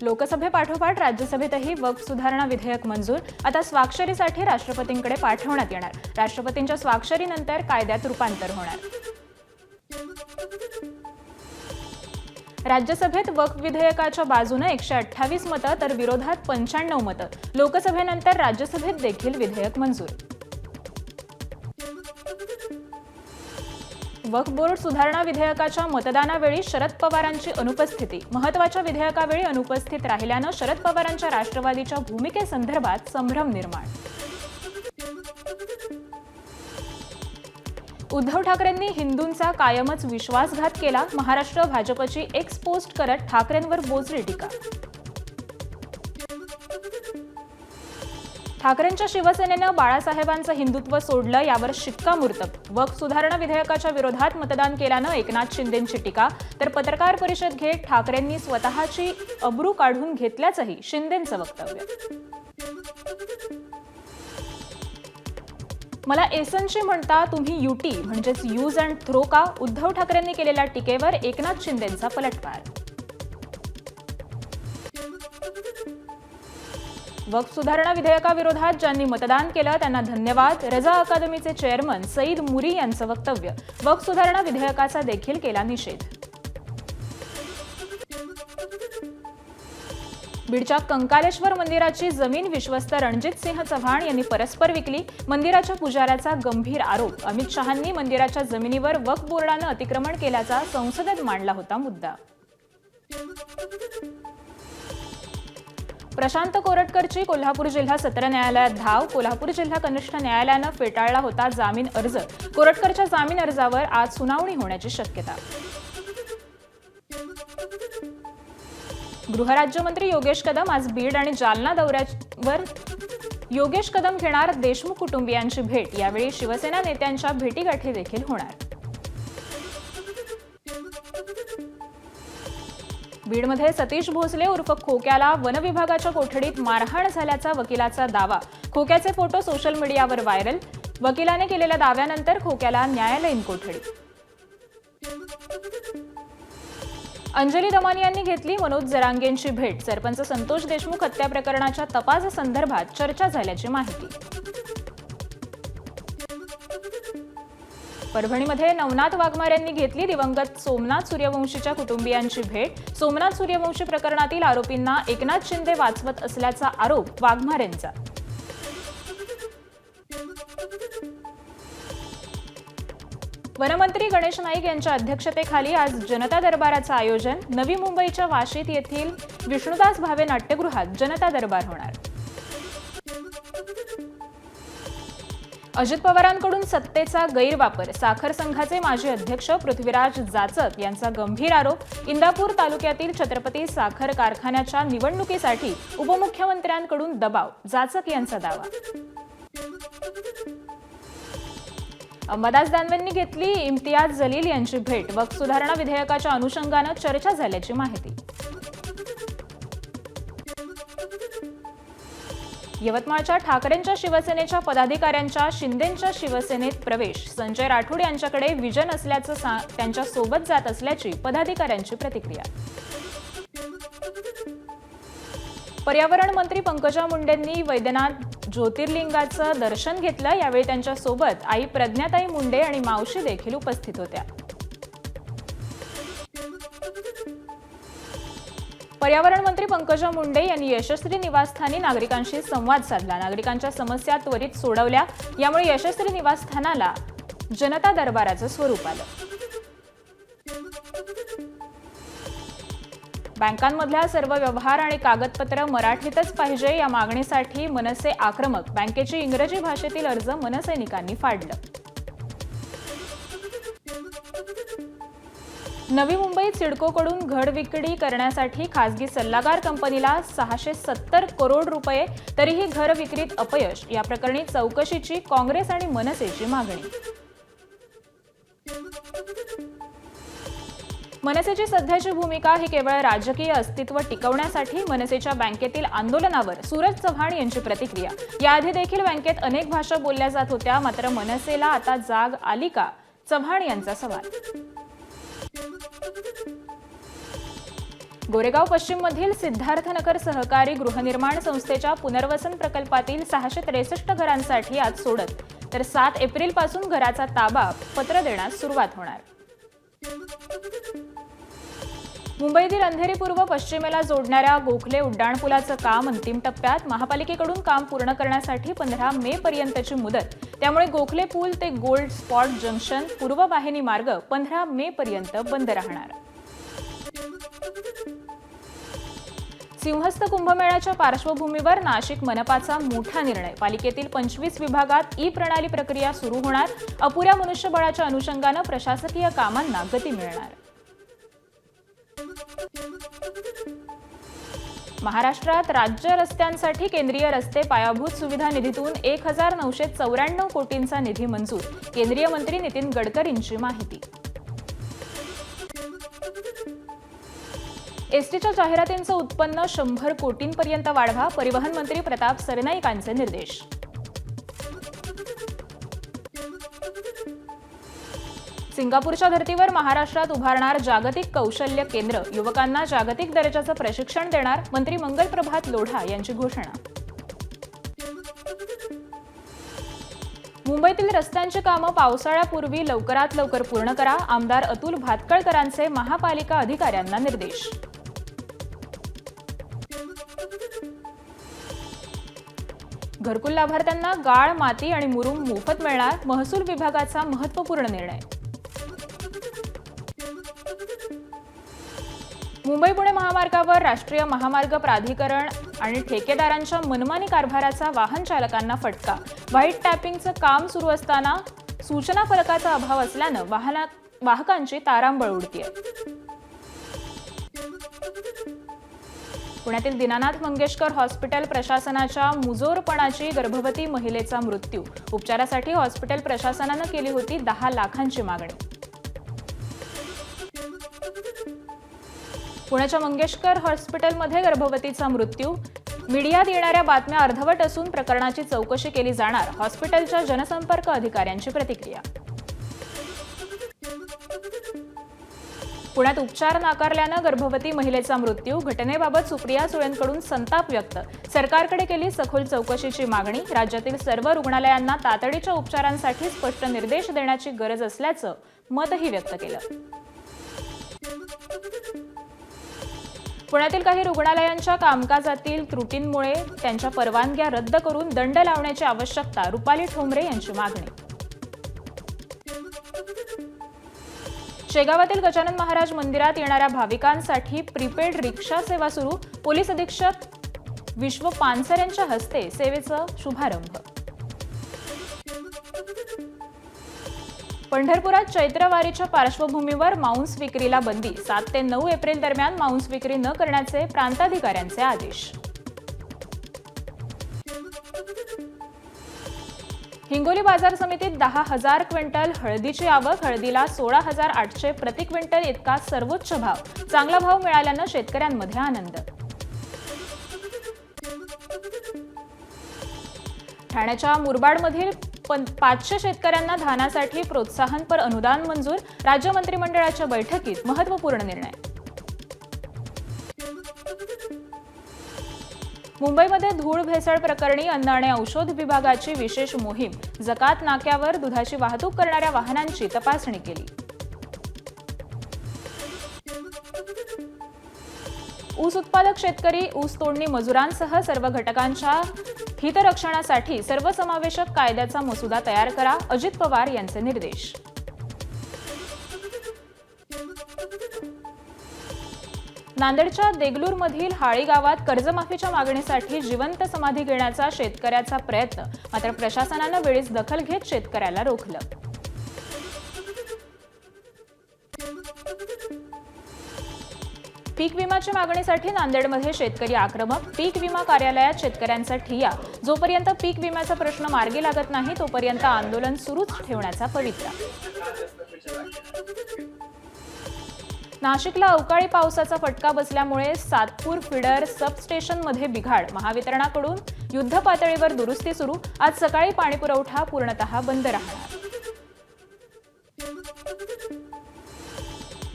लोकसभेपाठोपाठ राज्यसभेतही वक्फ सुधारणा विधेयक मंजूर. आता स्वाक्षरीसाठी राष्ट्रपतींकडे पाठवण्यात येणार. राष्ट्रपतींच्या स्वाक्षरीनंतर कायद्यात रूपांतर होणार. राज्यसभेत वक्फ विधेयकाच्या बाजूने 128 मतं तर विरोधात 95 मतं. लोकसभेनंतर राज्यसभेत देखील विधेयक मंजूर. वक्फ बोर्ड सुधारणा विधेयकाच्या मतदानावेळी शरद पवारांची अनुपस्थिती. महत्त्वाच्या विधेयकावेळी अनुपस्थित राहिल्यानं शरद पवारांच्या राष्ट्रवादीच्या भूमिकेसंदर्भात संभ्रम निर्माण. उद्धव ठाकरेंनी हिंदूंचा कायमच विश्वासघात केला. महाराष्ट्र भाजपची एक्स पोस्ट करत ठाकरेंवर बोचरी टीका. ठाकरेंच्या शिवसेनेनं बाळासाहेबांचं हिंदुत्व सोडलं यावर शिक्कामोर्तब. वक्फ सुधारणा विधेयकाच्या विरोधात मतदान केल्यानं एकनाथ शिंदेंची टीका. तर पत्रकार परिषद घेत ठाकरेंनी स्वतःची अब्रू काढून घेतल्याचंही शिंदेंचं वक्तव्य. मला एसनची म्हणता, तुम्ही युटी म्हणजेच यूज अँड थ्रो का? उद्धव ठाकरेंनी केलेल्या टीकेवर एकनाथ शिंदेंचा पलटवार. वक्फ सुधारणा विधेयकाविरोधात ज्यांनी मतदान केलं त्यांना धन्यवाद. रजा अकादमीचे चेअरमन सईद मुरी यांचं वक्तव्य. वक्फ सुधारणा विधेयकाचा देखील केला निषेध. बीडच्या कंकालेश्वर मंदिराची जमीन विश्वस्त रणजित सिंह चव्हाण यांनी परस्पर विकली. मंदिराच्या पुजाऱ्याचा गंभीर आरोप. अमित शहांनी मंदिराच्या जमिनीवर वक्फ बोर्डानं अतिक्रमण केल्याचा संसदेत मांडला होता मुद्दा. प्रशांत कोरटकरची कोल्हापूर जिल्हा सत्र न्यायालयात धाव. कोल्हापूर जिल्हा कनिष्ठ न्यायालयानं फेटाळला होता जामीन अर्ज. कोरटकरच्या जामीन अर्जावर आज सुनावणी होण्याची शक्यता. गृहराज्यमंत्री योगेश कदम आज बीड आणि जालना दौऱ्यावर. योगेश कदम घेणार देशमुख कुटुंबियांची भेट. यावेळी शिवसेना नेत्यांच्या भेटीगाठी देखील होणार. बीडमध्ये सतीश भोसले उर्फ खोक्याला वनविभागाच्या कोठडीत मारहाण झाल्याचा वकिलाचा दावा. खोक्याचे फोटो सोशल मीडियावर व्हायरल. वकिलाने केलेल्या दाव्यानंतर खोक्याला न्यायालयीन कोठडी. अंजली दमानी यांनी घेतली मनोज जरांगेंची भेट. सरपंच संतोष देशमुख हत्या प्रकरणाच्या तपासासंदर्भात चर्चा झाल्याची माहिती. परभणीमध्ये नवनाथ वाघमारे यांनी घेतली दिवंगत सोमनाथ सूर्यवंशीच्या कुटुंबियांची भेट. सोमनाथ सूर्यवंशी प्रकरणातील आरोपींना एकनाथ शिंदे वाचवत असल्याचा आरोप वाघमारेंचा. वनमंत्री गणेश नाईक यांच्या अध्यक्षतेखाली आज जनता दरबाराचं आयोजन. नवी मुंबईच्या वाशीत येथील विष्णुदास भावे नाट्यगृहात जनता दरबार होणार. अजित पवारांकडून सत्तेचा गैरवापर. साखर संघाचे माजी अध्यक्ष पृथ्वीराज जाचक यांचा गंभीर आरोप. इंदापूर तालुक्यातील छत्रपती साखर कारखान्याच्या निवडणुकीसाठी उपमुख्यमंत्र्यांकडून दबाव. जाचक यांचा दावा. अंबादास दानवेंनी घेतली इम्तियाज जलील यांची भेट. वक्फ सुधारणा विधेयकाच्या अनुषंगानं चर्चा झाल्याची माहिती. यवतमाळच्या ठाकरेंच्या शिवसेनेच्या पदाधिकाऱ्यांच्या शिंदेंच्या शिवसेनेत प्रवेश. संजय राठोड यांच्याकडे विजन असल्याचं त्यांच्या सोबत जात असल्याची पदाधिकाऱ्यांची प्रतिक्रिया. पर्यावरण मंत्री पंकजा मुंडेंनी वैद्यनाथ ज्योतिर्लिंगाचं दर्शन घेतलं. यावेळी त्यांच्या सोबत आई प्रज्ञाताई मुंडे आणि मावशी देखील उपस्थित होत्या. पर्यावरण मंत्री पंकजा मुंडे यांनी यशस्वी निवासस्थानी नागरिकांशी संवाद साधला. नागरिकांच्या समस्या त्वरित सोडवल्या. यामुळे यशस्वी निवासस्थानाला जनता दरबाराचं स्वरूप आलं. बँकांमधल्या सर्व व्यवहार आणि कागदपत्र मराठीतच पाहिजे या मागणीसाठी मनसे आक्रमक. बँकेची इंग्रजी भाषेतील अर्ज मनसैनिकांनी फाडलं. नवी मुंबईत सिडकोकडून घड विक्री करण्यासाठी खासगी सल्लागार कंपनीला 670 करोड रुपये. तरीही घर विक्रीत अपयश. या प्रकरणी चौकशीची काँग्रेस आणि मनसेची मागणी. मनसेची सध्याची भूमिका ही केवळ राजकीय अस्तित्व टिकवण्यासाठी. मनसेच्या बँकेतील आंदोलनावर सूरज चव्हाण यांची प्रतिक्रिया. याआधी देखील बँकेत अनेक भाषा बोलल्या जात होत्या. मात्र मनसेला आता जाग आली का? चव्हाण यांचा सवाल. गोरेगाव पश्चिममधील सिद्धार्थनगर सहकारी गृहनिर्माण संस्थेच्या पुनर्वसन प्रकल्पातील 663 घरांसाठी आज सोडत, तर 7 एप्रिलपासून घराचा ताबा पत्र देण्यास सुरुवात होणार. मुंबईतील अंधेरी पूर्व पश्चिमेला जोडणाऱ्या गोखले उड्डाणपुलाचं काम अंतिम टप्प्यात. महापालिकेकडून काम पूर्ण करण्यासाठी 15 मे पर्यंतची मुदत. त्यामुळे गोखले पूल ते गोल्ड स्पॉट जंक्शन पूर्व वाहिनी मार्ग 15 मे पर्यंत बंद राहणार. सिंहस्थ कुंभमेळ्याच्या पार्श्वभूमीवर नाशिक मनपाचा मोठा निर्णय. पालिकेतील 25 विभागात ई-प्रणाली प्रक्रिया सुरू होणार. अपुऱ्या मनुष्यबळाच्या अनुषंगानं प्रशासकीय कामांना गती मिळणार. महाराष्ट्रात राज्य रस्त्यांसाठी केंद्रीय रस्ते पायाभूत सुविधा निधीतून 1994 कोटींचा निधी मंजूर. केंद्रीय मंत्री नितीन गडकरींची माहिती. एसटीच्या जाहिरातींचं उत्पन्न 100 कोटींपर्यंत वाढवा. परिवहन मंत्री प्रताप सरनाईकांचे निर्देश. सिंगापूरच्या धर्तीवर महाराष्ट्रात उभारणार जागतिक कौशल्य केंद्र. युवकांना जागतिक दर्जाचं प्रशिक्षण देणार. मंत्री मंगलप्रभात लोढा यांची घोषणा. मुंबईतील रस्त्यांची कामं पावसाळ्यापूर्वी लवकरात लवकर पूर्ण करा. आमदार अतुल भातखळकरांचे महापालिका अधिकाऱ्यांना निर्देश. घरकुल लाभार्थ्यांना गाळ, माती आणि मुरुम मोफत मिळणार. महसूल विभागाचा महत्त्वपूर्ण निर्णय. मुंबई-पुणे महामार्गावर राष्ट्रीय महामार्ग प्राधिकरण आणि ठेकेदारांच्या मनमानी कारभाराचा वाहन चालकांना फटका. व्हाईट टॅपिंगचं काम सुरू असताना सूचना फलकाचा अभाव असल्यानं वाहकांची तारांबळ उडतीये. पुण्यातील दीनानाथ मंगेशकर हॉस्पिटल प्रशासनाच्या मुजोरपणाची. गर्भवती महिलेचा मृत्यू. उपचारासाठी हॉस्पिटल प्रशासनानं केली होती 10 लाखांची मागणी. पुण्याच्या मंगेशकर हॉस्पिटलमध्ये गर्भवतीचा मृत्यू. मीडियात येणाऱ्या बातम्या अर्धवट असून प्रकरणाची चौकशी केली जाणार. हॉस्पिटलच्या जनसंपर्क अधिकाऱ्यांची प्रतिक्रिया. पुण्यात उपचार नाकारल्यानं गर्भवती महिलेचा मृत्यू. घटनेबाबत सुप्रिया सुळेंकडून संताप व्यक्त. सरकारकडे केली सखोल चौकशीची मागणी. राज्यातील सर्व रुग्णालयांना तातडीच्या उपचारांसाठी स्पष्ट निर्देश देण्याची गरज असल्याचं मतही व्यक्त केलं. पुण्यातील काही रुग्णालयांच्या कामकाजातील त्रुटींमुळे त्यांच्या परवानग्या रद्द करून दंड लावण्याची आवश्यकता. रुपाली ठोंबरे यांची मागणी. शेगावातील गजानन महाराज मंदिरात येणाऱ्या भाविकांसाठी प्रीपेड रिक्षा सेवा सुरू. पोलीस अधीक्षक विश्व पानसर यांच्या हस्ते सेवेचा शुभारंभ. पंढरपुरात चैत्रवारीच्या पार्श्वभूमीवर मांस विक्रीला बंदी. 7 ते 9 एप्रिल दरम्यान मांस विक्री न करण्याचे प्रांताधिकाऱ्यांचे आदेश. हिंगोली बाजार समितीत 10,000 क्विंटल हळदीची आवक. हळदीला 16,800 प्रति क्विंटल इतका सर्वोच्च भाव. चांगला भाव मिळाल्यानं शेतकऱ्यांमध्ये आनंद. ठाण्याच्या मुरबाडमधील 500 शेतकऱ्यांना धानासाठी प्रोत्साहनपर अनुदान मंजूर. राज्य मंत्रिमंडळाच्या बैठकीत महत्त्वपूर्ण निर्णय. मुंबईमध्ये धूळ भेसळ प्रकरणी अन्न आणि औषध विभागाची विशेष मोहीम. जकात नाक्यावर दुधाची वाहतूक करणाऱ्या वाहनांची तपासणी केली. ऊस उत्पादक शेतकरी, ऊस तोडणी मजुरांसह सर्व घटकांच्या हितरक्षणासाठी सर्वसमावेशक कायद्याचा मसुदा तयार करा. अजित पवार यांचे निर्देश. नांदेडच्या देगलूरमधील हाळी गावात कर्जमाफीच्या मागणीसाठी जिवंत समाधी घेण्याचा शेतकऱ्याचा प्रयत्न. मात्र प्रशासनानं वेळीच दखल घेत शेतकऱ्याला रोखलं. पीक विम्याच्या मागणीसाठी नांदेडमध्ये शेतकरी आक्रमक. पीक विमा कार्यालयात शेतकऱ्यांचा ठिय्या. जोपर्यंत पीक विम्याचा प्रश्न मार्गी लागत नाही तोपर्यंत आंदोलन सुरूच ठेवण्याचा पवित्रा. नाशिकला अवकाळी पावसाचा फटका बसल्यामुळे सातपूर फिडर सबस्टेशनमध्ये बिघाड. महावितरणाकडून युद्धपातळीवर दुरुस्ती सुरू. आज सकाळी पाणीपुरवठा पूर्णतः बंद राहणार.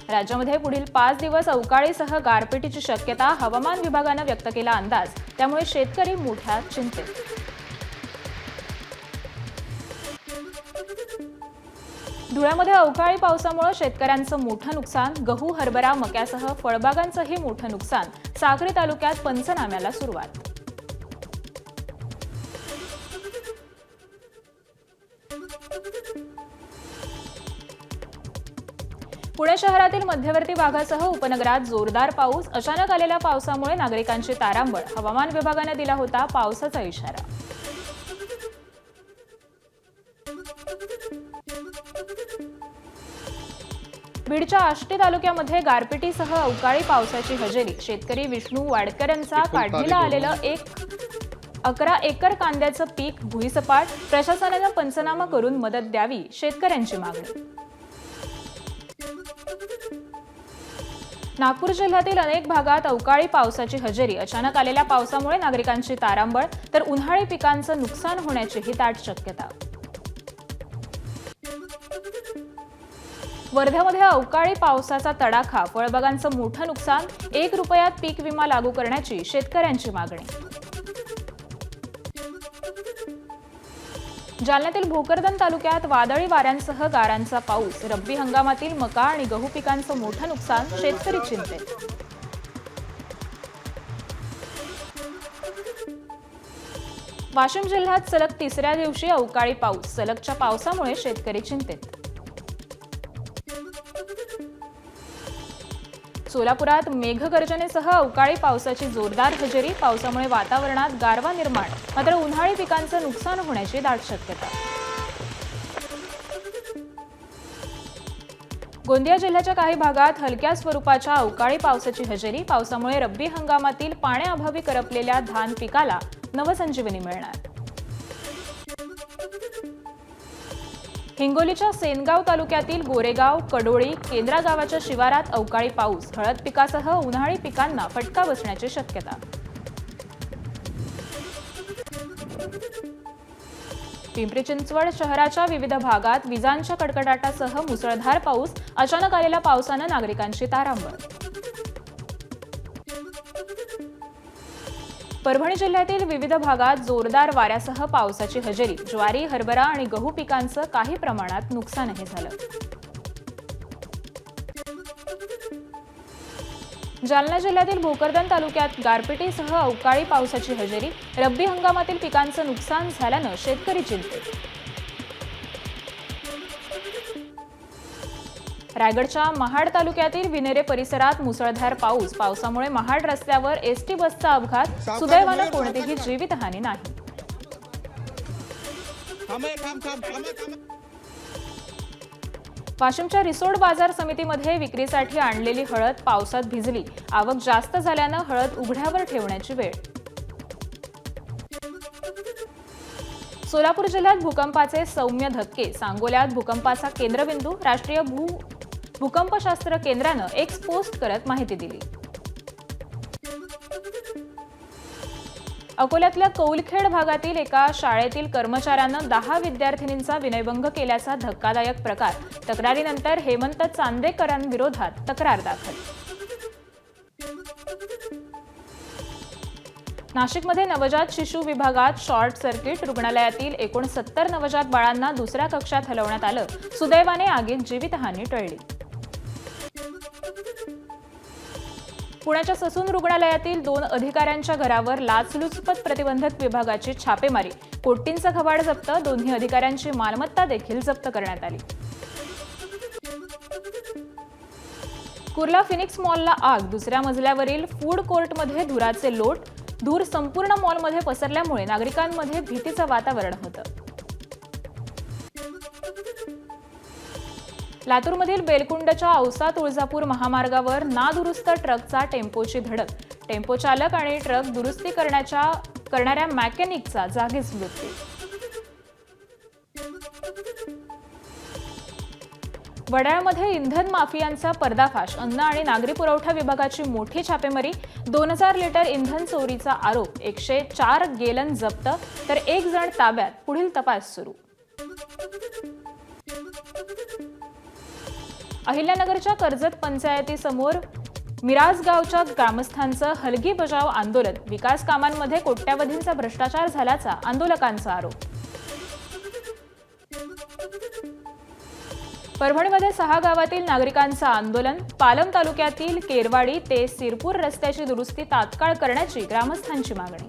राज्यामध्ये पुढील 5 दिवस अवकाळीसह गारपिटीची शक्यता हवामान विभागानं व्यक्त केला अंदाज, त्यामुळे शेतकरी मोठ्या चिंतेत. धुळ्यामध्ये अवकाळी पावसामुळे शेतकऱ्यांचं मोठं नुकसान. गहू, हरभरा, मक्यासह फळबागांचंही मोठं नुकसान. साक्री तालुक्यात पंचनाम्याला सुरुवात. पुणे शहरातील मध्यवर्ती भागासह उपनगरात जोरदार पाऊस. अचानक आलेल्या पावसामुळे नागरिकांची तारांबळ. हवामान विभागाने दिला होता पावसाचा इशारा. बीडच्या आष्टी तालुक्यामध्ये गारपिटीसह अवकाळी पावसाची हजेरी. शेतकरी विष्णू वाडकर यांचा काढणीला आलेलं 11 एकर कांद्याचं पीक भुईसपाट. प्रशासनानं पंचनामा करून मदत द्यावी, शेतकऱ्यांची मागणी. नागपूर जिल्ह्यातील अनेक भागात अवकाळी पावसाची हजेरी. अचानक आलेल्या पावसामुळे नागरिकांची तारांबळ, तर उन्हाळी पिकांचं नुकसान होण्याचीही दाट शक्यता. वर्ध्यामध्ये अवकाळी पावसाचा तडाखा. फळबागांचं मोठं नुकसान. 1 रुपयात पीक विमा लागू करण्याची शेतकऱ्यांची मागणी. जालन्यातील भोकरदन तालुक्यात वादळी वाऱ्यांसह गारांचा पाऊस. रब्बी हंगामातील मका आणि गहू पिकांचं मोठं नुकसान. शेतकरी चिंतेत. वाशिम जिल्ह्यात सलग 3ऱ्या दिवशी अवकाळी पाऊस. सलगच्या पावसामुळे शेतकरी चिंतेत. सोलापुरात मेघगर्जनेसह अवकाळी पावसाची जोरदार हजेरी. पावसामुळे वातावरणात गारवा निर्माण. मात्र उन्हाळी पिकांचं नुकसान होण्याची दाट शक्यता. गोंदिया जिल्ह्याच्या काही भागात हलक्या स्वरूपाच्या अवकाळी पावसाची हजेरी. पावसामुळे रब्बी हंगामातील पाण्याअभावी करपलेल्या धान पिकाला नवसंजीवनी मिळणार. हिंगोलीच्या सेनगाव तालुक्यातील गोरेगाव, कडोळी, केंद्रा गावाच्या शिवारात अवकाळी पाऊस. हळद पिकासह उन्हाळी पिकांना फटका बसण्याची शक्यता. पिंपरी चिंचवड शहराच्या विविध भागात विजांच्या कडकडाटासह मुसळधार पाऊस. अचानक आलेल्या पावसानं नागरिकांची तारांबळ. परभणी जिल्ह्यातील विविध भागात जोरदार वाऱ्यासह पावसाची हजेरी. ज्वारी, हरभरा आणि गहू पिकांचं काही प्रमाणात नुकसानही झालं. जालना जिल्ह्यातील भोकरदन तालुक्यात गारपिटीसह अवकाळी पावसाची हजेरी. रब्बी हंगामातील पिकांचं नुकसान झाल्यानं शेतकरी चिंतेत. रायगडच्या महाड तालुक्यातील विनेरे परिसरात मुसळधार पाऊस. पावसामुळे महाड रस्त्यावर एसटी बसचा अपघात. सुदैवानं कोणतीही जीवितहानी नाही. वाशिमच्या रिसोड बाजार समितीमध्ये विक्रीसाठी आणलेली हळद पावसात भिजली. आवक जास्त झाल्यानं हळद उघड्यावर ठेवण्याची वेळ. सोलापूर जिल्ह्यात भूकंपाचे सौम्य धक्के. सांगोल्यात भूकंपाचा केंद्रबिंदू. राष्ट्रीय भूकंपशास्त्र केंद्रानं एक्स पोस्ट करत माहिती दिली. अकोल्यातल्या कौलखेड भागातील एका शाळेतील कर्मचाऱ्यानं 10 विद्यार्थिनींचा विनयभंग केल्याचा धक्कादायक प्रकार. तक्रारीनंतर हेमंत चांदेकरांविरोधात तक्रार दाखल. नाशिकमध्ये नवजात शिशु विभागात शॉर्ट सर्किट. रुग्णालयातील 69 नवजात बाळांना दुसऱ्या कक्षात हलवण्यात आलं. सुदैवाने आगीत जीवितहानी टळली. पुण्याच्या ससून रुग्णालयातील 2 अधिकाऱ्यांच्या घरावर लाचलुचपत प्रतिबंधक विभागाची छापेमारी. कोटींचा घबाड जप्त. दोन्ही अधिकाऱ्यांची मालमत्ता देखील जप्त करण्यात आली. कुर्ला फिनिक्स मॉलला आग. दुसऱ्या मजल्यावरील फूड कोर्टमध्ये धुराचे लोट. धूर संपूर्ण मॉलमध्ये पसरल्यामुळे नागरिकांमध्ये भीतीचं वातावरण होतं. लातूरमधील बेलकुंडच्या औसा तुळजापूर महामार्गावर नादुरुस्त ट्रकचा टेम्पोची धडक. टेम्पो चालक आणि ट्रक दुरुस्ती करणाऱ्या मेकॅनिकचा जागीच मृत्यू. वडाळ्यामध्ये इंधन माफियांचा पर्दाफाश. अन्न आणि नागरी पुरवठा विभागाची मोठी छापेमारी. 2000 लिटर इंधन चोरीचा आरोप. 104 गॅलन जप्त, तर 1 जण ताब्यात. पुढील तपास सुरू. अहिल्यानगरच्या कर्जत पंचायतीसमोर मिराज गावच्या ग्रामस्थांचं हलगी बजाव आंदोलन. विकास कामांमध्ये कोट्यावधींचा भ्रष्टाचार झाल्याचा आंदोलकांचा आरोप. परभणीमध्ये 6 गावातील नागरिकांचं आंदोलन. पालम तालुक्यातील केरवाडी ते सिरपूर रस्त्याची दुरुस्ती तात्काळ करण्याची ग्रामस्थांची मागणी.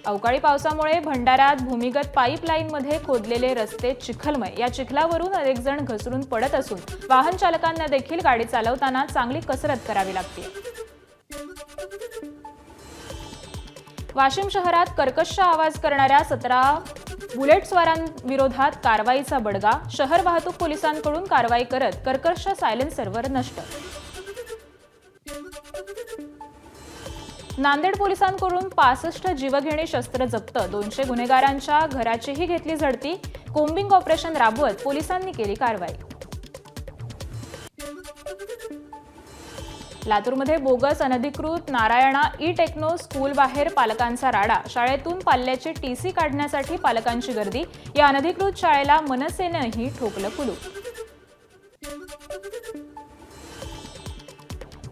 अवकाळी पावसामुळे भंडाऱ्यात भूमिगत पाईपलाईनमध्ये खोदलेले रस्ते चिखलमय. या चिखलावरून अनेक जण घसरून पडत असून वाहन चालकांना देखील गाडी चालवताना चांगली कसरत करावी लागते. वाशिम शहरात कर्कश आवाज करणाऱ्या 17 बुलेटस्वारांविरोधात कारवाईचा बडगा. शहर वाहतूक पोलिसांकडून कारवाई करत कर्कश सायलेन्सरवर नष्ट. नांदेड पोलिसांकडून 65 जीवघेणी शस्त्र जप्त. 200 गुन्हेगारांच्या घराचीही घेतली झडती. कोम्बिंग ऑपरेशन राबवत पोलिसांनी केली कारवाई. लातूरमध्ये बोगस अनधिकृत नारायणा ई टेक्नो स्कूल बाहेर पालकांचा राडा. शाळेतून पाल्याची टीसी काढण्यासाठी पालकांची गर्दी. या अनधिकृत शाळेला मनसेनेही ठोकलं कुलूप.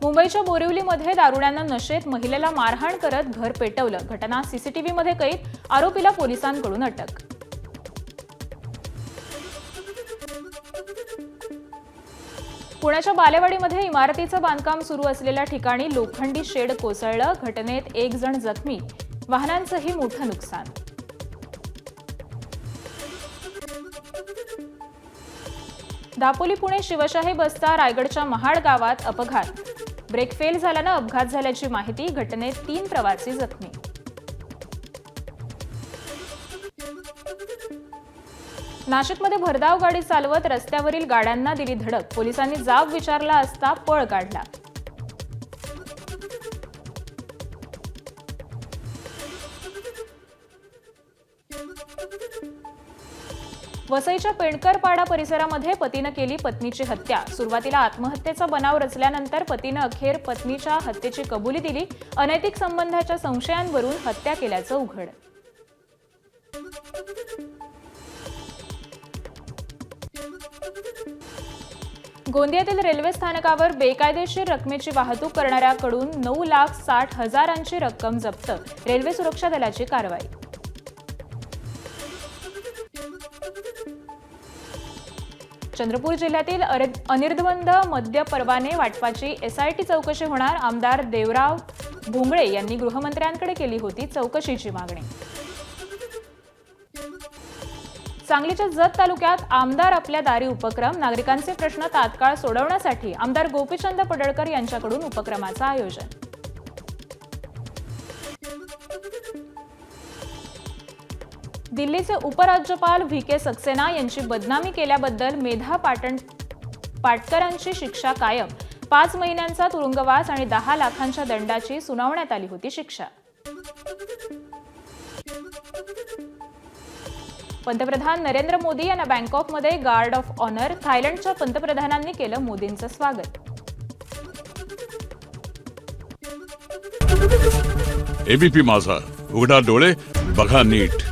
मुंबईच्या बोरिवलीमध्ये दारुड्यानं नशेत महिलेला मारहाण करत घर पेटवलं. घटना सीसीटीव्हीमध्ये कैद. आरोपीला पोलिसांकडून अटक. पुण्याच्या बालेवाडीमध्ये इमारतीचं बांधकाम सुरू असलेल्या ठिकाणी लोखंडी शेड कोसळलं. घटनेत 1 जण जखमी. वाहनांचंही मोठं नुकसान. दापोली पुणे शिवशाही बसचा रायगडच्या महाड गावात अपघात. ब्रेक फेल झाल्यानं अपघात झाल्याची माहिती. घटनेत 3 प्रवासी जखमी. नाशिकमध्ये भरधाव गाडी चालवत रस्त्यावरील गाड्यांना दिली धडक. पोलिसांनी जाब विचारला असता पळ काढला. वसईच्या पेणकरपाडा परिसरामध्ये पतीनं केली पत्नीची हत्या. सुरुवातीला आत्महत्येचा बनाव रचल्यानंतर पतीनं अखेर पत्नीच्या हत्येची कबुली दिली. अनैतिक संबंधाच्या संशयांवरून हत्या केल्याचं उघड. गोंदियातील रेल्वे स्थानकावर बेकायदेशीर रकमेची वाहतूक करणाऱ्याकडून 9,60,000ची रक्कम जप्त. रेल्वे सुरक्षा दलाची कारवाई. चंद्रपूर जिल्ह्यातील अनिर्बंध मद्य परवाने वाटपाची एसआयटी चौकशी होणार. आमदार देवराव भोंगळे यांनी गृहमंत्र्यांकडे केली होती चौकशीची मागणी. सांगलीच्या जत तालुक्यात आमदार आपल्या दारी उपक्रम. नागरिकांचे प्रश्न तात्काळ सोडवण्यासाठी आमदार गोपीचंद पडळकर यांच्याकडून उपक्रमाचं आयोजन. दिल्लीचे उपराज्यपाल व्ही.के. सक्सेना यांची बदनामी केल्याबद्दल मेधा पाटकरांची शिक्षा कायम. 5 महिन्यांचा तुरुंगवास आणि 10 लाखांच्या दंडाची सुनावण्यात आली होती शिक्षा. पंतप्रधान नरेंद्र मोदी यांना बँकॉकमध्ये गार्ड ऑफ ऑनर. थायलंडच्या पंतप्रधानांनी केलं मोदींचं स्वागत. एबीपी माझा, उघडा डोळे बघा नीट.